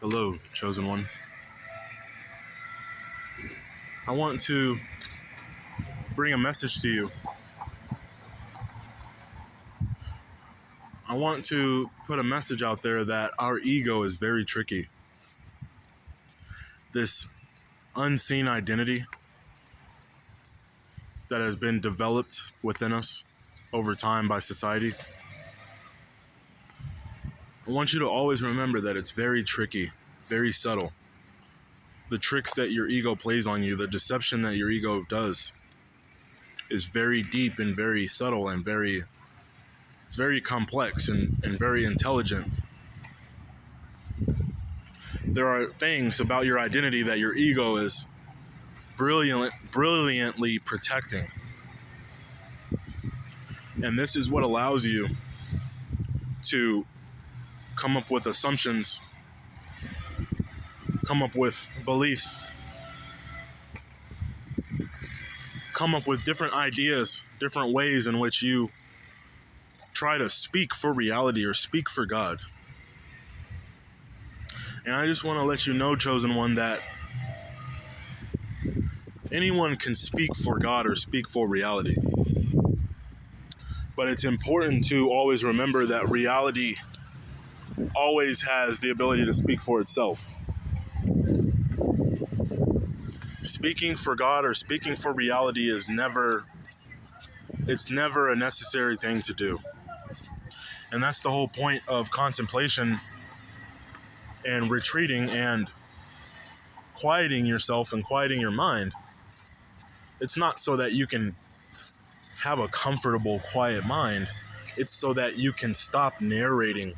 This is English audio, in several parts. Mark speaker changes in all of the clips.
Speaker 1: Hello, chosen one. I want to bring a message to you. I want to put a message out there that our ego is very tricky. This unseen identity that has been developed within us over time by society. I want you to always remember that it's very tricky, very subtle. The tricks that your ego plays on you, the deception that your ego does, is very deep and very subtle and very complex and very intelligent. There are things about your identity that your ego is brilliantly protecting. And this is what allows you to come up with assumptions, come up with beliefs, come up with different ideas, different ways in which you try to speak for reality or speak for God. And I just want to let you know, chosen one, that anyone can speak for God or speak for reality. But it's important to always remember that reality always has the ability to speak for itself. Speaking for God or speaking for reality is never a necessary thing to do. And that's the whole point of contemplation and retreating and quieting yourself and quieting your mind. It's not so that you can have a comfortable, quiet mind. It's so that you can stop narrating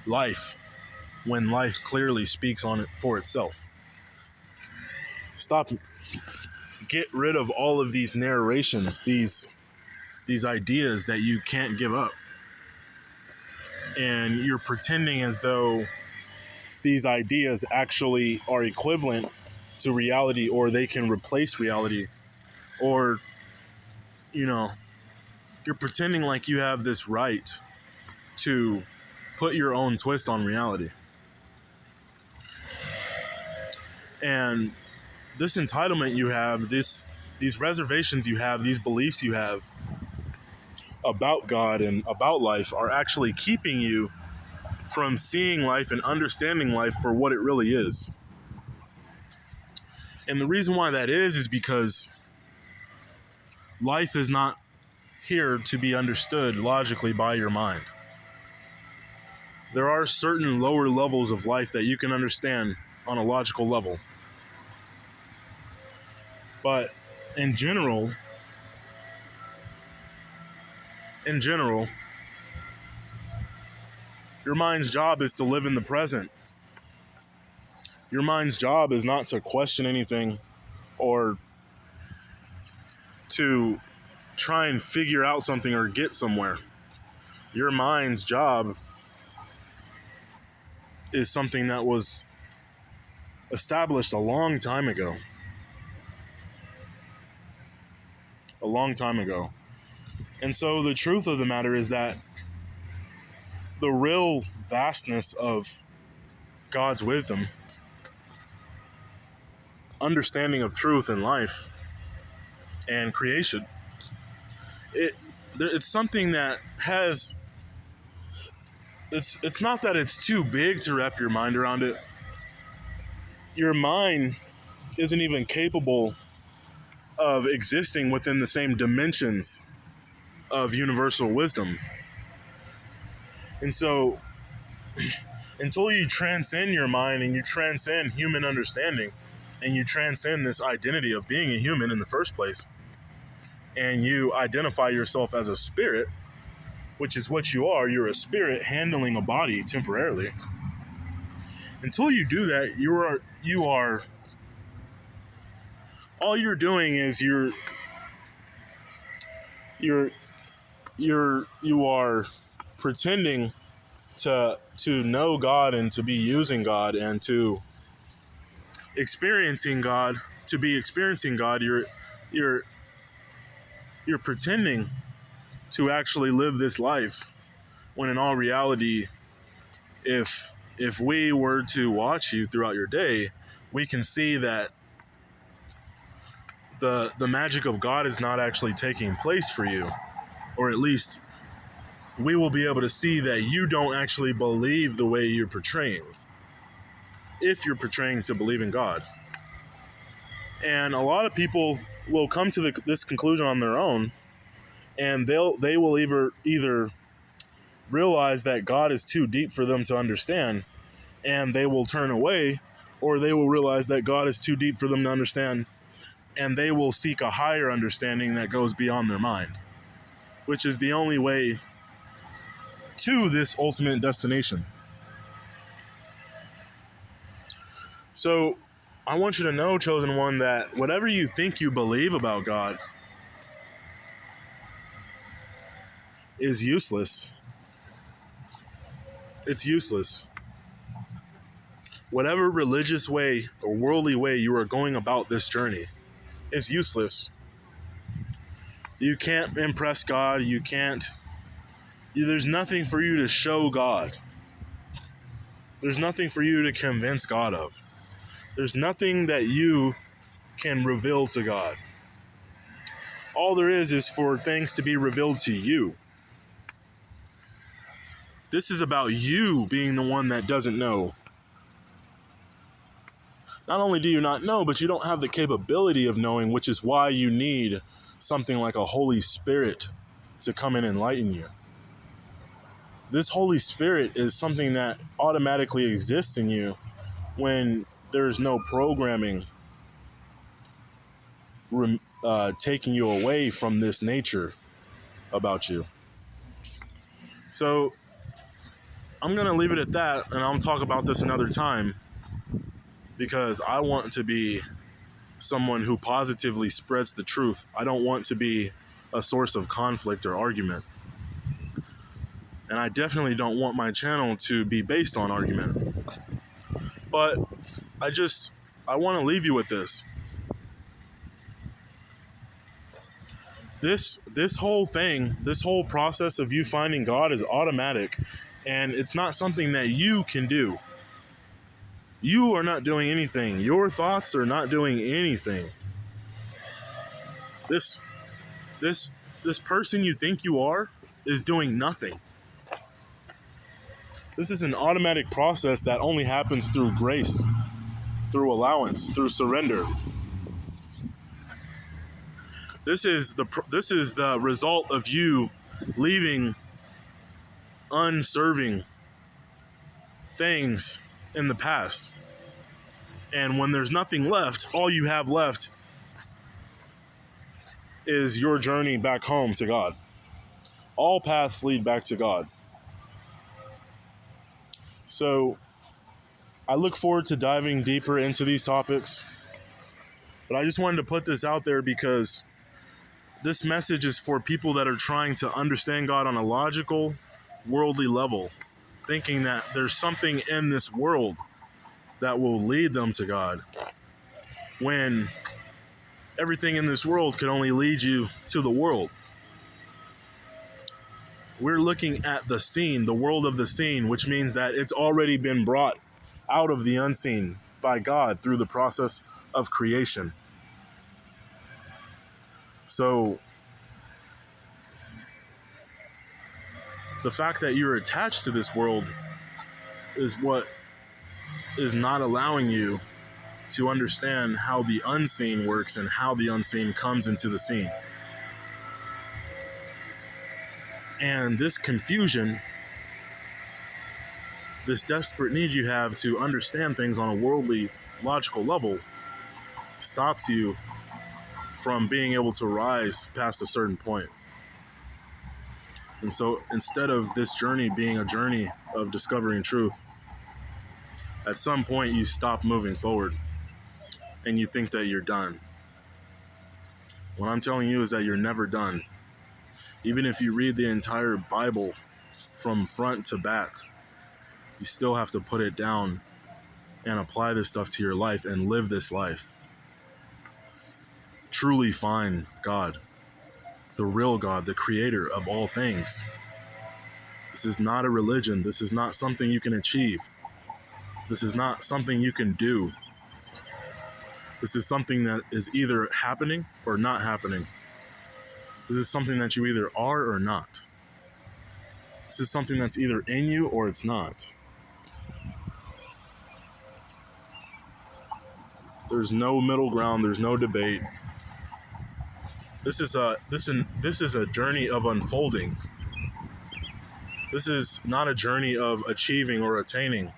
Speaker 1: life when life clearly speaks on it for itself. Get rid of all of these narrations, these ideas that you can't give up. And you're pretending as though these ideas actually are equivalent to reality, or they can replace reality, or, you're pretending like you have this right to put your own twist on reality. And this entitlement you have, these reservations you have, these beliefs you have about God and about life are actually keeping you from seeing life and understanding life for what it really is. And the reason why that is because life is not here to be understood logically by your mind. There are certain lower levels of life that you can understand on a logical level. But in general, your mind's job is to live in the present. Your mind's job is not to question anything or to try and figure out something or get somewhere. Your mind's job is something that was established a long time ago. And so the truth of the matter is that the real vastness of God's wisdom, understanding of truth in life and creation, it's something that has, it's not that it's too big to wrap your mind around it. Your mind isn't even capable of existing within the same dimensions of universal wisdom. And so until you transcend your mind and you transcend human understanding and you transcend this identity of being a human in the first place, and you identify yourself as a spirit, which is what you are, you're a spirit handling a body temporarily. Until you do that, you are all you're doing is you are pretending to know God and to be using God and to experiencing God, to be experiencing God. You're pretending to actually live this life, when in all reality, if if we were to watch you throughout your day, we can see that the magic of God is not actually taking place for you. Or at least we will be able to see that you don't actually believe the way you're portraying, if you're portraying to believe in God. And a lot of people will come to this conclusion on their own, and they will either realize that God is too deep for them to understand, and they will turn away, or they will realize that God is too deep for them to understand, and they will seek a higher understanding that goes beyond their mind, which is the only way to this ultimate destination. So I want you to know, chosen one, that whatever you think you believe about God is useless. It's useless. Whatever religious way or worldly way you are going about this journey is useless. You can't impress God. There's nothing for you to show God. There's nothing for you to convince God of. There's nothing that you can reveal to God. All there is for things to be revealed to you. This is about you being the one that doesn't know. Not only do you not know, but you don't have the capability of knowing, which is why you need something like a Holy Spirit to come and enlighten you. This Holy Spirit is something that automatically exists in you when there's no programming taking you away from this nature about you. So I'm going to leave it at that, and I'll talk about this another time, because I want to be someone who positively spreads the truth. I don't want to be a source of conflict or argument. And I definitely don't want my channel to be based on argument. But I want to leave you with this. This whole thing, this whole process of you finding God is automatic, and it's not something that you can do. You are not doing anything. Your thoughts are not doing anything. This person you think you are is doing nothing. This is an automatic process that only happens through grace, through allowance, through surrender. This is the result of you leaving unserving things in the past. And when there's nothing left, all you have left is your journey back home to God. All paths lead back to God. So I look forward to diving deeper into these topics. But I just wanted to put this out there because this message is for people that are trying to understand God on a logical, worldly level, thinking that there's something in this world that will lead them to God, when everything in this world could only lead you to the world. We're looking at the seen, the world of the seen, which means that it's already been brought out of the unseen by God through the process of creation. So the fact that you're attached to this world is what is not allowing you to understand how the unseen works and how the unseen comes into the seen. And this confusion, this desperate need you have to understand things on a worldly, logical level, stops you from being able to rise past a certain point. And so instead of this journey being a journey of discovering truth, at some point you stop moving forward and you think that you're done. What I'm telling you is that you're never done. Even if you read the entire Bible from front to back, you still have to put it down and apply this stuff to your life and live this life. Truly find God, the real God, the creator of all things. This is not a religion. This is not something you can achieve. This is not something you can do. This is something that is either happening or not happening. This is something that you either are or not. This is something that's either in you or it's not. There's no middle ground. There's no debate. This is a journey of unfolding. This is not a journey of achieving or attaining.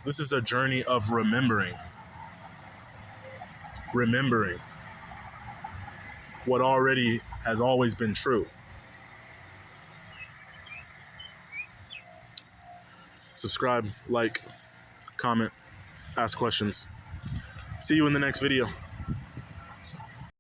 Speaker 1: This is a journey of remembering. Remembering what already has always been true. Subscribe, like, comment, ask questions. See you in the next video.